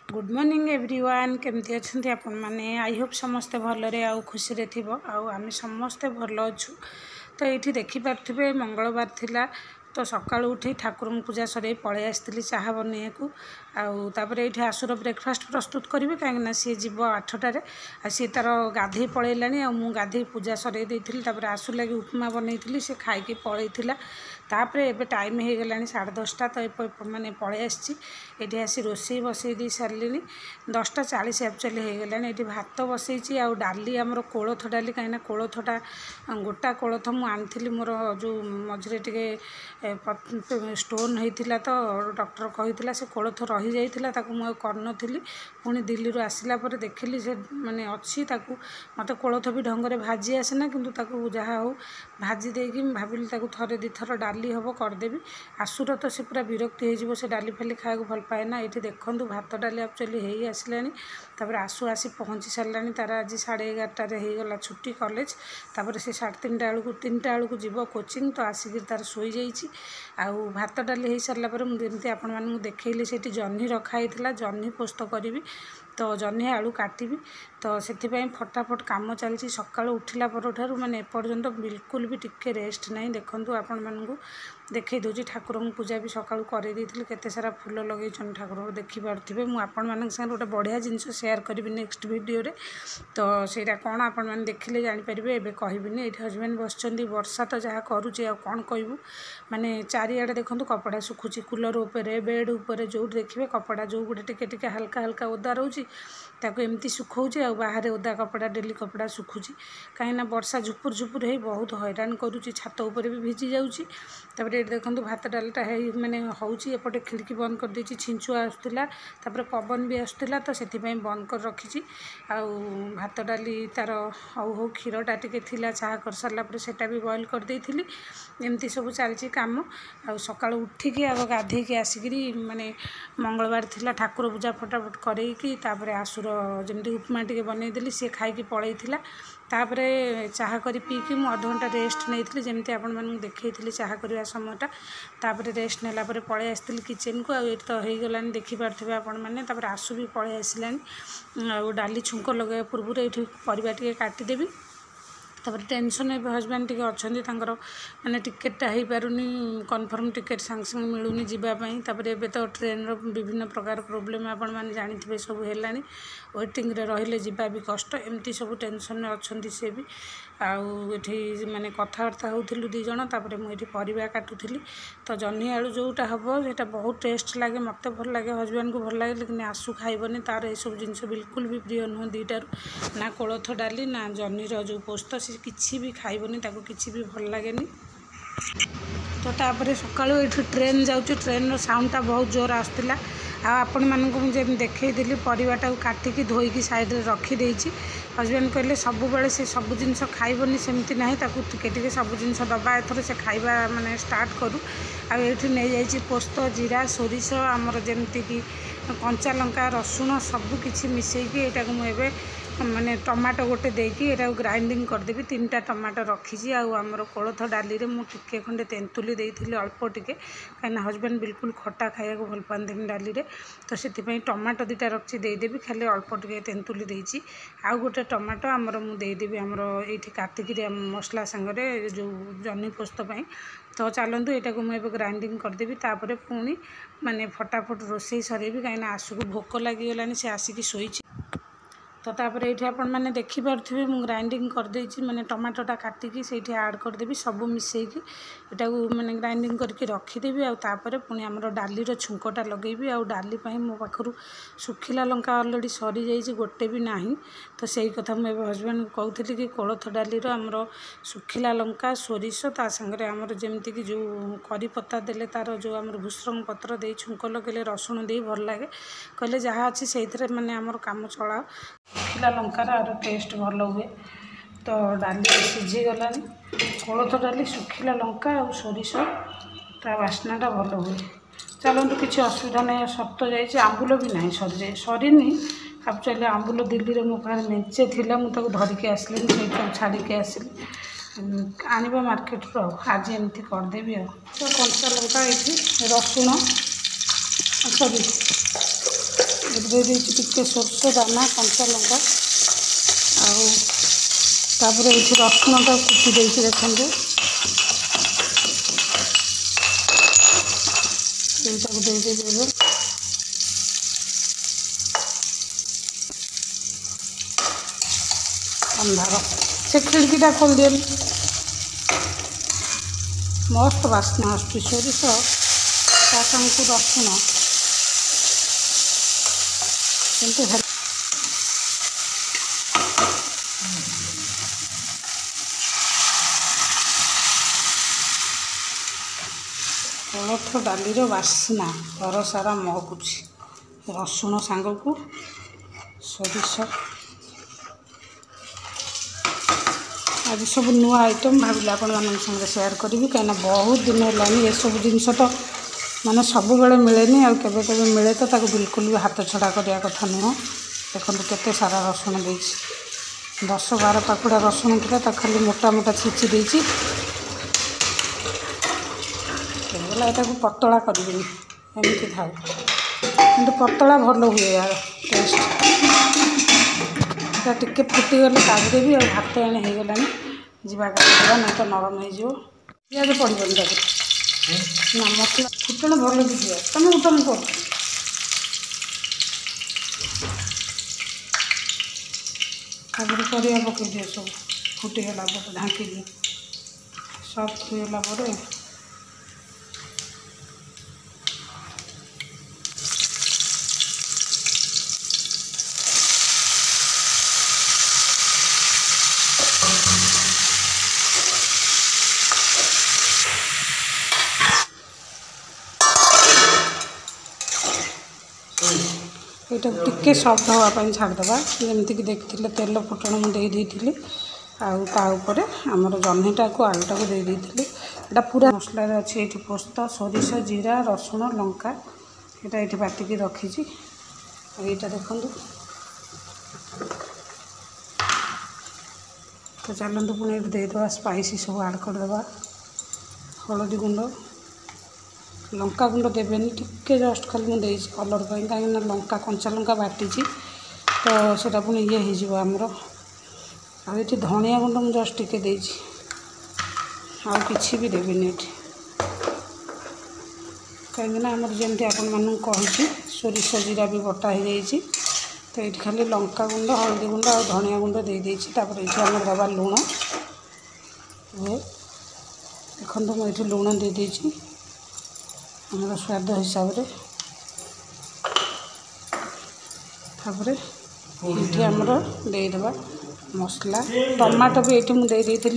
Good morning everyone केमती अच्छे आपण मैंने आई होप समस्ते भलरे आउ खुशी थी आम समस्ते भल अच्छु। तो ये देखिपे मंगलवार थिला तो सका उठी ठाकुर पूजा सर पलि आसती चाह बनैया आउे ये आसुर ब्रेकफास्ट प्रस्तुत करी कहीं सी जीव 8टार सी तार गाधे पलैला मु गाधे पूजा सर आसु लगे उपमा बनई सी खाई पलैला तापर एबे टाइम हो गला 10:30 तो मैंने पलि आसी आसी रोसे बसई दी सारे 10:40 एक्चुअली हो गला। ये भात बसई आउ डाली आमर कोलथ डाली कहीं कोलथटा गोटा कोलथ मुझे मोर जो मझे टे स्टोन होता तो डॉक्टर कही से कोलथ रही जाता मुझे करनी पुणी दिल्ली आसला देखिली से माने अच्छी मत कोलथ भी ढंग भाजी आसेना कि जहाँ हो भाजी देकी भाविली थे दिथर डाली हम करदेवी आसुर तो सी पूरा विरक्ति हो से डाली फाली खाया भल पाए ना। ये देखूँ भात डाली एक्चुअली हो आसला आसु आसी पहुँची सारा तार आज 11:30 होगला छुट्टी कॉलेज तापर से 3:30 बेलू जीव कोचिंग तो आसिक तार शोई जाइए आउ भात डाली हो सारा मुझे आपण मानू देखली से जह्नी रखाई जह्नी पोस्त करी तो जह्नी आलू काटिबी तो से फटाफट काम चलती सका उठला पर माने एपर्यंत बिल्कुल भी टिके रेस्ट नहीं। देखूँ आपण मानू देखई दूसरी ठाकुर पूजा भी सका करते सारा फूल लगे ठाकुर देखिपे मुझे गोटे बढ़िया जिनस सेयार करी नेक्स्ट वीडियो रे तो सहीटा कौन आपण मैंने देखिले जानीपारे एवं कहबिनी। ये हजबैंड बस वर्षा तो जहाँ करुचे कौन कहूँ माने चारिआडे देखूँ कपड़ा सुखुची कूलर उपरे बेड उपरे जो देखिए कपड़ा जो गोटे टिके हल्का हल्का ओदा रोचे एमती सुखाऊे आ बाहर ओदा कपड़ा डेली कपड़ा सुखुची कहीं वर्षा झुपुर झुपुर हो बहुत हैरान करुच्ची छात उपर भी भिजी जाऊँगी। ये देखो भात डालटा माने होपटे खिड़की बंद कर देछि छिंचुआ आसुला पवन भी आसुला तो से बंद कर रखी भात डाली तार हौ क्षीरटा टिके थिला चाह कर सारा सेटा भी बॉयल कर देइथिली एमती सब चलती काम आ सका उठिकी आग गाधेकी आसिक माने मंगलवार थिला ठाकुर पूजा फटाफट करैकी तापर आसुर जमी उपमा टे बनईदेली सी खाई पलैला तापर चाह कर पीकी मु आध घंटा रेस्ट नहीं जमी आपण मानू देखी चाह करवा समयटा तापर रेस्ट नेला पलि आसती किचेन को ये तो हो गला देखिपे आपण मैंने तापर आसु भी पलि आसला डाली छुंक लगे पूर्व ये परिवा टे काटिदेवी तापर टेंशन ए हजबैंड टी अच्छा माने टिकेटा हो पारुनी कन्फर्म टिकेट सांगे सांगे मिलूनी जीवाई तापर एबे तो ट्रेन रो विभिन्न प्रकार प्रोब्लेम आपण मैंने जानी सब है वेटिंग रे रहिले जीवा भी कष्ट एमती सब टेंशन अच्छा सी भी आठी माने कथबार्ता होलु दी जन तापर मुझे परिवा काटुली तो जह्नी आलू जोटा हम से बहुत टेस्ट लगे मत भल लगे हजबैंड को भल लगे लेकिन आसु खाइबनी तार ये सब जिन बिल्कुल भी प्रिय नुह दुईटार ना कोलथ डाली ना जह्नी जो पोस्त से किसी भी खाइबनी ताको किसी भी भल लगे तो तापर सका ट्रेन जाऊँ ट्रेन साउंडटा बहुत जोर आसला आपण मानक मुझे देखी परिवाटा काटिकी धोईकी साइड रखीदे हजबैंड कहले सब बेले से सब जिनस खाइबनी सेमती ना टे सब जिनस दबा एथर से खाइबा माने स्टार्ट करूँ आठी नहीं जाइए पोस्त जीरा सोरिष आमर जमती कि कंचा लंका रसुण सबकि मिसेकी यहाँ मुझे माने टमाटो गोटे देकी एटा ग्राइंडिंग करदेवी 3टा टमाटो रखी आमर कोलथ डाली रे मुझे खंडे तेंतुली देती अल्प टिके कहीं हजबैंड बिल्कुल खट्टा खाया भल पाती डाली रे तो से टमाटो 2टा रखी देदेवी खाली अल्प टिके तेंतुली देती आउ गोटे टमाटो आमर मुदेदेवी आमर ये काटिकी मसला सांगरे जो जह्नी पोस्त तो चलतु यहाँ मुझे ग्राइंडिंग करदेवी तापर पुणी माने फटाफट रोसे सरेबी कहीं आसुक भोक लगिगला से आसिक शोई तो तापर ये आपण मैंने देखिपे मुझे ग्राइंडिंग करदे माने टमाटोटा काटिकी से ऐड करदेवी सब मिसेकी यहाँ मैंने ग्राइंडिंग करके रखीदेवी आपर पुणी आमर डालीर छुंकटा लगेबी आ डाली मो पाखु सुखिला लंका अलरेडी सरी जाइए गोटे भी ना तो सही कथा मुझे हजबैंड को कहती कि कोलथ डालीर आमर सुखिला लंका सोरिष ता सांगे आमर जमती कि जो करी पत्ता देले तार जो आमर भूसरंग पत्र दे छुंक लगे रसुण दे भल लगे कहले जहाँ अच्छी से माने आमर काम चलाओ सुखिला लंकार आर टेस्ट भल हुए तो डाली सीझीगला कोलथ डाली सुखिला लंका और सोरिष ता बास्नाटा भल हुए चलतु किसी असुविधा नहीं सत जाइए आंबुल भी ना सरी जाए सरीनी एक्चुअली आंबुल दिल्ली में मो पाखे मेचे थी मुझे धरिकी आसली से छाड़ी आसली आने मार्केट रू आज एमती करदेवी तो कंचा लंका ये रसुण सॉरी दे टिके सोरष दाना कंचा लंका आउे ये रसुण टा कुटी देखते यटा दे अंधार से खिड़कीटा खोल दिए मस्त बास्ना आसुची सोरिष ता संग रसुण किंतु कोलथ डालीर बास्ना घर सारा महकुची रसुण सांग को सोरिष आज सब नुआ आइटम भाविले आपण मान संगे शेयर करी कहीं बहुत दिन है ये सब जिनस तो माने सब बेले मिलेनी आ केबे केबे मिले तो ताको बिल्कुल भी हाथ छड़ा करिया कथा नुह देखो केते सारा रसुण देछि 10-12 पाखुड़ा रसुण था खाली मोटा मोटा छेची देछि एगला एटा को पतला करबिनी एमती थाउ किंतु पतला भल हुए यार टेस्ट टिके फुटी गले काढ़ी देवी और भात एने हो गलानी जीवा काटा ना तो नरम हो पिज पड़ोनी ना मसला फुटण भल बुझे तुम उठम कर परिया पकई दिए सब फुटीगला ढाँकी दिए सब फुटगला ये टिके सफ्ट हाँपाई छाड़देवा जमीक देखते तेल फुटण मुझे आउपर आमर जह्नीटा को आलूटा को देती यहाँ पूरा मसला अच्छी ये पोस्त सोरिष जीरा रसुण लंका यहाँ ये बाटिकी रखी यहाँ देखूँ तो चलते पुणी देदेवा स्पाइसी सब आड करदे हलदी गुंड लंका गुंड देवेनि टिके जस्ट खाली मुझे कलर कहीं लंका कंचा लंका बाटी तो सेटा पुणी ये होमर आठी धनिया गुंड मुझे जस्ट टिके देछि कि भी देवेनि कहीं आमर जमी आपण मानू कही सोरिष जीरा भी बटा हो जाइए तो ये खाली लंका गुंड हलदी गुंड और धनिया गुंड दे देछि तापर ये आम दबा लुण देखो मुझे लुण दे देछि हमारा स्वाद हिसाब से तापर ये आमर देदेवा मसला टमाटो भी ये मुझे देती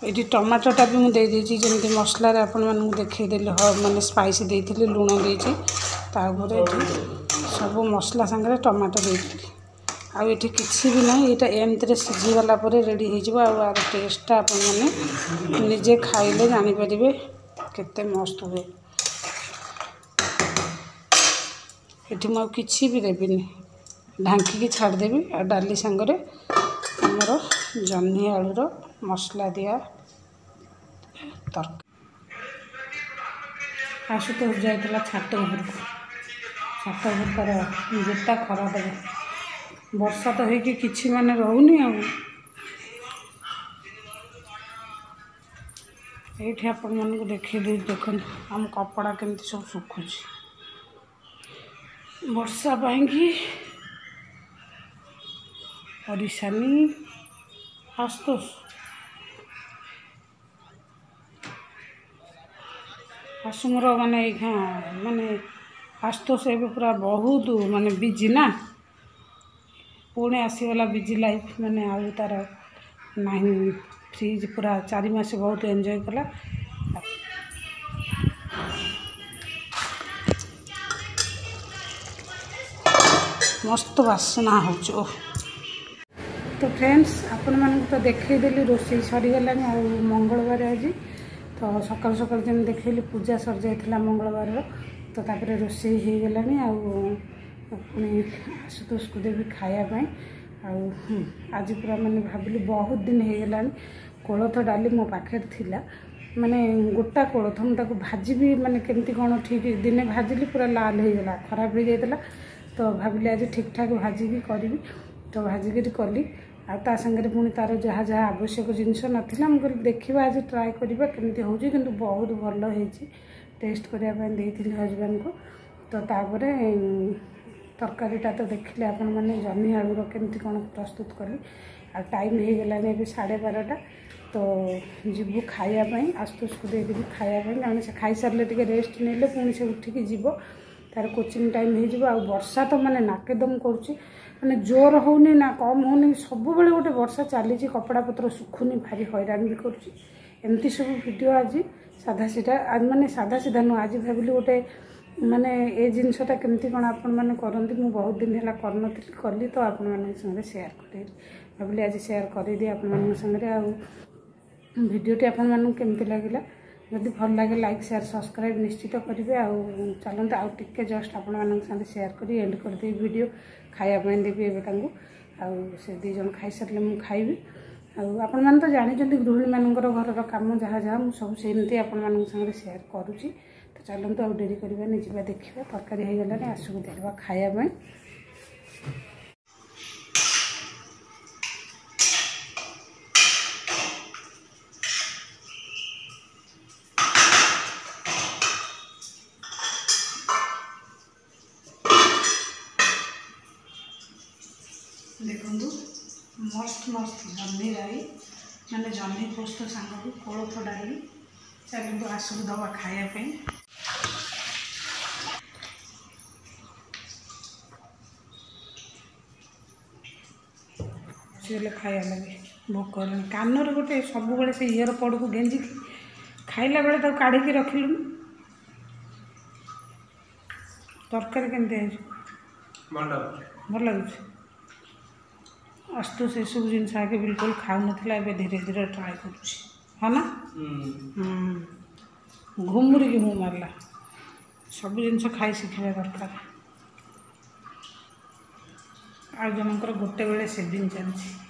ये टमाटोटा भी मुझे देती जमी मसलार आपण मानू देखईदेली माने स्पाइसी देती लुण देती सब मसला सांगे टमाटो देती आउ ये किसी भी ना यहाँ एमती सीझीगला रेडी हो टेस्टा आपण मैंने निजे खाइले जानीपर केते मस्त हुए ये मुझे किसी भी देविनी ढांकी छाड़देवी आ डाली सांगरे आमर जह्नी आलूर मसला दिया तरकारी आशुतोष जाइला छात घर पर जोता खरा देवे वर्षा तो है कि माने रोनी ये आपण मान को देखी देख आम कपड़ा केमती सब सुखुच वर्षा पाई परेशानी आस्तोष आसुमर माने माने आस्तोष एवं पूरा बहुत माने बिजी ना पुणे आसीगला बिजी लाइफ माने आउ तार नहीं फ्रीज पूरा 4 मास बहुत एंजॉय कला मस्त बासना हो तो फ्रेंड्स आपण मानक तो देखईदेली रोषे सरीगला मंगलवार आज तो सकाल सकाल जमी देखली पूजा सर जाइला मंगलवार तो तापर रोषे हो गला पुणी आशुतोष को देवी खायापाई आज पूरा मैंने भाविली बहुत दिन हो गला कोलथ डाली मो पाखे थिला माने गोटा कोलथ मुझे भाजी माने केमती कौन ठीक दिने भाजिली पूरा लाल हो गला खराब हो जाता तो भाविली आज ठीक ठाक भाजिकी करी तो भाजिकी कली आ संगे पुणी तार जहाँ जहाँ आवश्यक जिनस नाला मुझे देखा आज ट्राए करवा केमती हो बहुत भल हो टेस्ट करने हजबैंड को तो तापर तरकारीटा तो देखिले आपण मैंने जन्नी आलूर केमती कौन प्रस्तुत कली आ टाइम हो गलानी अभी 12:30 तो जीवु खायापाई आस्तुष को देदेवी खायापाई कारण से खाई सारे टे रेस्ट नेले पुणी से उठिकी जीव तार कोचिंग टाइम हो वर्षा तो माने नाकेदम करुच्ची माने जोर होनी ना कम होनी सब बेले गोटे वर्षा चली कपड़ा पत्र सुखुनी भारी हैरान भी करुच्ची एमती सब वीडियो आज साधा सीधा आज माने साधा सीधा नुह आज भाविली गोटे माने ए जिनसटा केमती कौन आपण मैंने करती मुझे बहुत दिन है करनी कली तो आपण मान संगे शेयर कर भाविली आज शेयर करदी आपण संगे आ भिडटी आपण मानू केमती लगिला जदि भल लगे लाइक शेयर सब्सक्राइब निश्चित करेंगे चलते आउ टिके जस्ट आपण मान संगे शेयर कर एंड करदे वीडियो खायापाई देवी एवं से दी जन खाई सारे मुझे खाइबी आपण मैंने तो जानी गृहिणी मानकर घर काम जहाँ जहाँ मुझे सब सेमती आपण मान संगे शेयर करुँची तो चलते आउ डेरी करवानी जा देखा तरकारी हो गलानी आसू देवा खायापाई देखु मस्त मस्त जन्नी राई मैंने जन्नी पोस्त सांग को कोलथ डाली चलते आसू दवा खायापाई खाया लगे भोक कानर गोटे सब बेले से इयर पड़ को गेंजी खाइला बेले तो काढ़ी रखिलु तरकारी केमती भल लगे आस्तु से सब जिन आगे बिल्कुल खाऊ ना धीरे धीरे ट्राए कर ना घुमुरी की मुँह मारला सब जिन खाई शिखा दरकार आ जनकर गोटे बेले सेविंग चलती